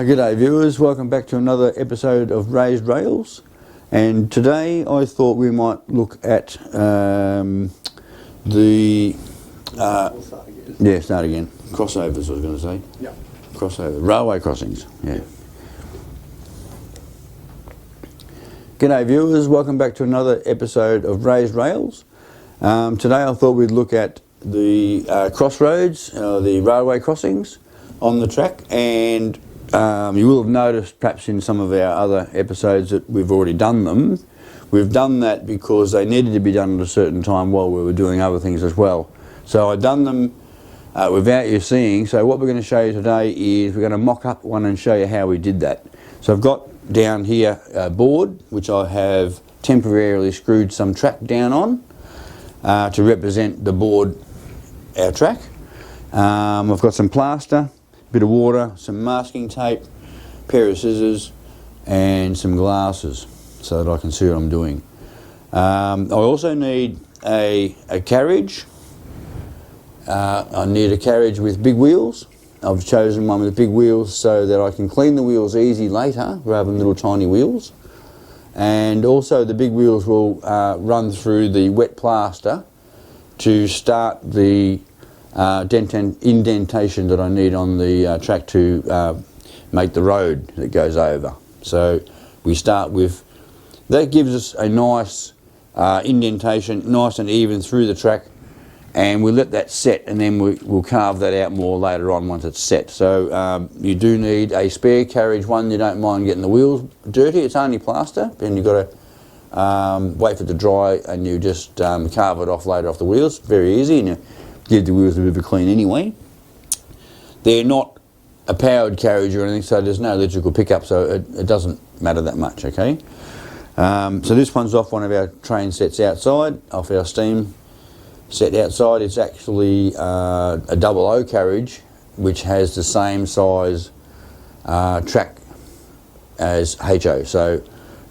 G'day viewers, welcome back to another episode of Raised Rails, and today I thought we might look at start again. Crossovers I was going to say. Yeah. Crossover. Railway crossings, yeah. G'day viewers, welcome back to another episode of Raised Rails. Today I thought we'd look at the crossroads, the railway crossings on the track, and you will have noticed perhaps in some of our other episodes that we've already done them. We've done that because they needed to be done at a certain time while we were doing other things as well. So I've done them without you seeing. So what we're going to show you today is we're going to mock up one and show you how we did that. So I've got down here a board which I have temporarily screwed some track down on to represent the board, our track. I've got some plaster, bit of water, some masking tape, pair of scissors and some glasses so that I can see what I'm doing. I also need a carriage. I need a carriage with big wheels. I've chosen one with big wheels so that I can clean the wheels easy later rather than little tiny wheels. And also the big wheels will run through the wet plaster to start the indentation that I need on the track to make the road that goes over. So we start with, that gives us a nice indentation, nice and even through the track, and we let that set, and then we'll carve that out more later on once it's set. So you do need a spare carriage, one you don't mind getting the wheels dirty. It's only plaster, and you've got to wait for it to dry, and you just carve it off later off the wheels. Very easy, and you give the wheels a bit of a clean anyway. They're not a powered carriage or anything, so there's no electrical pickup, so it doesn't matter that much, okay? So this one's off one of our train sets outside, off our steam set outside. It's actually a double O carriage which has the same size track as HO, so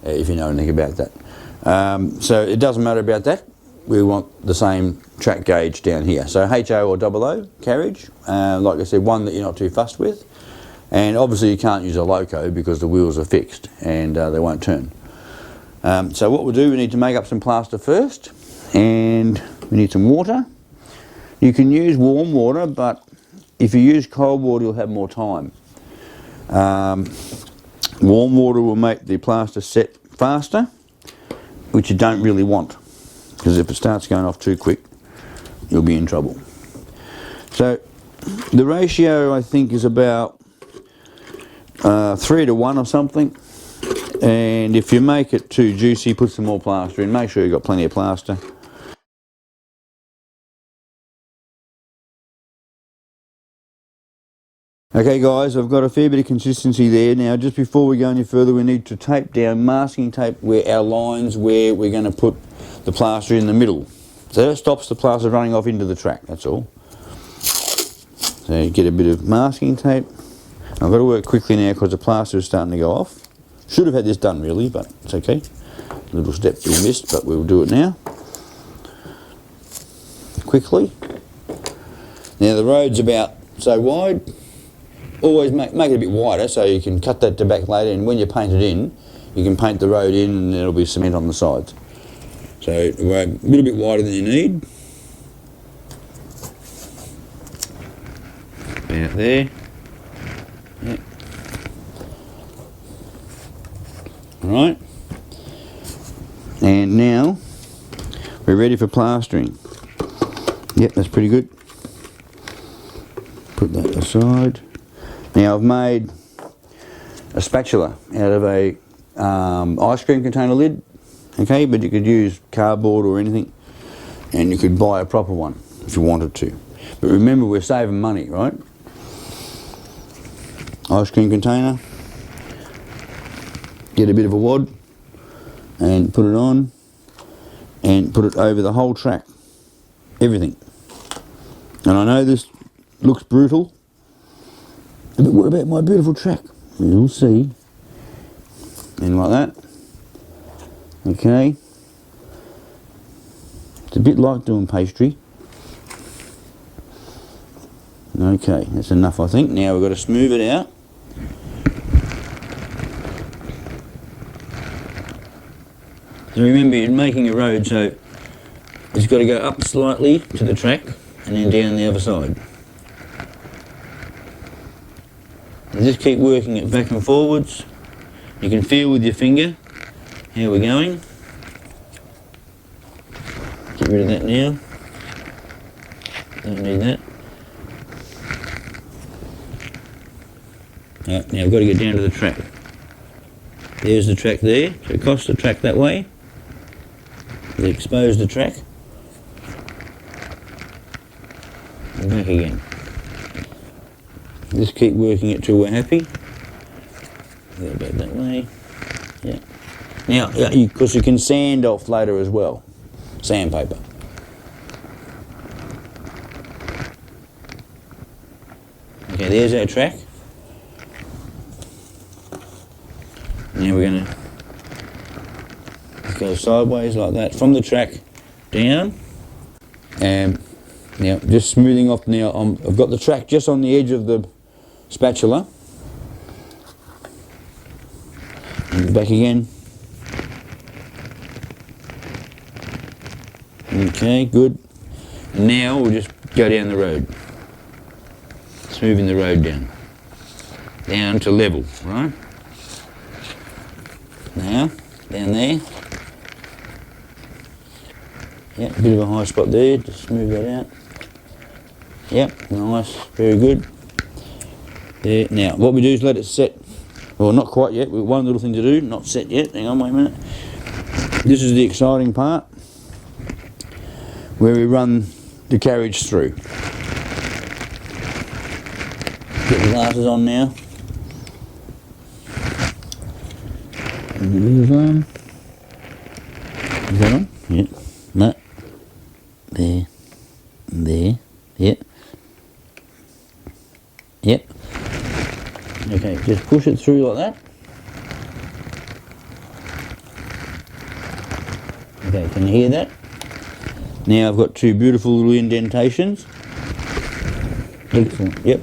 if you know anything about that. So it doesn't matter about that. We want the same track gauge down here. So HO or double O carriage, like I said, one that you're not too fussed with. And obviously you can't use a loco because the wheels are fixed and they won't turn. So what we'll do, we need to make up some plaster first, and we need some water. You can use warm water, but if you use cold water you'll have more time. Warm water will make the plaster set faster, which you don't really want, because if it starts going off too quick you'll be in trouble. So the ratio I think is about 3 to 1 or something, and if you make it too juicy put some more plaster in. Make sure you've got plenty of plaster. Okay guys, I've got a fair bit of consistency there. Now just before we go any further we need to tape down masking tape where our lines where we're going to put the plaster in the middle. So that stops the plaster running off into the track, that's all. So you get a bit of masking tape. I've got to work quickly now because the plaster is starting to go off. Should have had this done really, but it's okay. A little step we missed, but we'll do it now. Quickly. Now the road's about so wide. Always make it a bit wider so you can cut that to back later, and when you paint it in, you can paint the road in and there'll be cement on the sides. So a little bit wider than you need. About there. Yep. Right. And now we're ready for plastering. Yep, that's pretty good. Put that aside. Now I've made a spatula out of a ice cream container lid, okay, but you could use cardboard or anything, and you could buy a proper one if you wanted to. But remember, we're saving money, right? Ice cream container, get a bit of a wad and put it on and put it over the whole track, everything. And I know this looks brutal, but what about my beautiful track? You'll see. And like that. Okay. It's a bit like doing pastry. Okay, that's enough I think. Now we've got to smooth it out. And remember, you're making a road, so it's got to go up slightly to the track and then down the other side. And just keep working it back and forwards. You can feel with your finger how we're going. Get rid of that now. Don't need that. Right, now I've got to get down to the track. There's the track there, so across the track that way. We expose the track. And back again. Just keep working it till we're happy. Go back that way. Yeah. Now, because you can sand off later as well. Sandpaper. Okay, there's our track. Now we're going to go sideways like that from the track down. And now just smoothing off now. I've got the track just on the edge of the spatula. And back again. Okay, good. And now we'll just go down the road. Smoothing the road down. Down to level, right? Now, down there. Yep, a bit of a high spot there, just smooth that out. Yep, nice, very good. There. Now, what we do is let it set. Well, not quite yet, we've one little thing to do, not set yet. Hang on, wait a minute. This is the exciting part, where we run the carriage through. Get the glasses on now. Is that on? Yep. No. There. There. Yep. Yep. Okay, just push it through like that. Okay, can you hear that? Now I've got two beautiful little indentations. Excellent. Yep.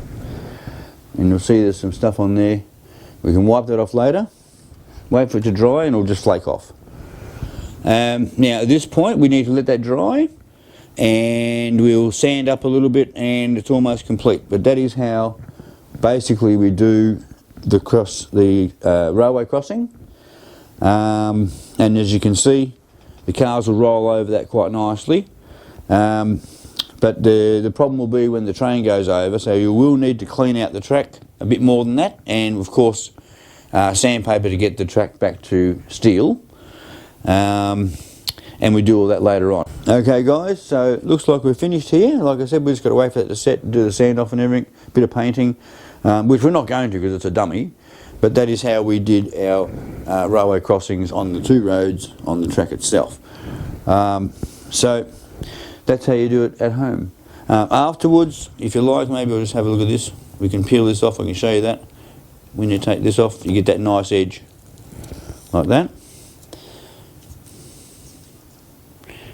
And you'll see there's some stuff on there. We can wipe that off later. Wait for it to dry and it'll just flake off. Now at this point we need to let that dry and we'll sand up a little bit and it's almost complete. But that is how basically we do the railway crossing. And as you can see, the cars will roll over that quite nicely. But the problem will be when the train goes over, so you will need to clean out the track a bit more than that, and of course sandpaper to get the track back to steel. And we do all that later on. Okay guys, so it looks like we're finished here. Like I said, we've just got to wait for it to set and do the sand off and everything, a bit of painting, which we're not going to because it's a dummy, but that is how we did our railway crossings on the two roads on the track itself. So that's how you do it at home. Afterwards, if you like, maybe we'll just have a look at this. We can peel this off, I can show you that. When you take this off, you get that nice edge, like that.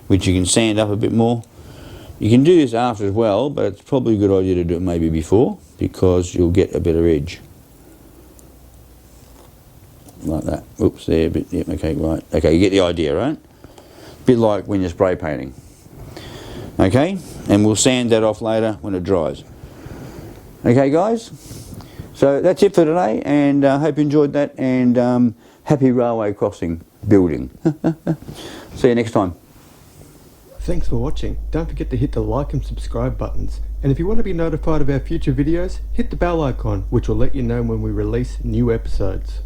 Which you can sand up a bit more. You can do this after as well, but it's probably a good idea to do it maybe before, because you'll get a better edge. Like that. Oops, there a bit, yeah, okay, right. Okay, you get the idea, right? A bit like when you're spray painting. Okay, and we'll sand that off later when it dries. Okay guys, so that's it for today, and I hope you enjoyed that, and happy railway crossing building. See you next time. Thanks for watching. Don't forget to hit the like and subscribe buttons. And if you want to be notified of our future videos, hit the bell icon, which will let you know when we release new episodes.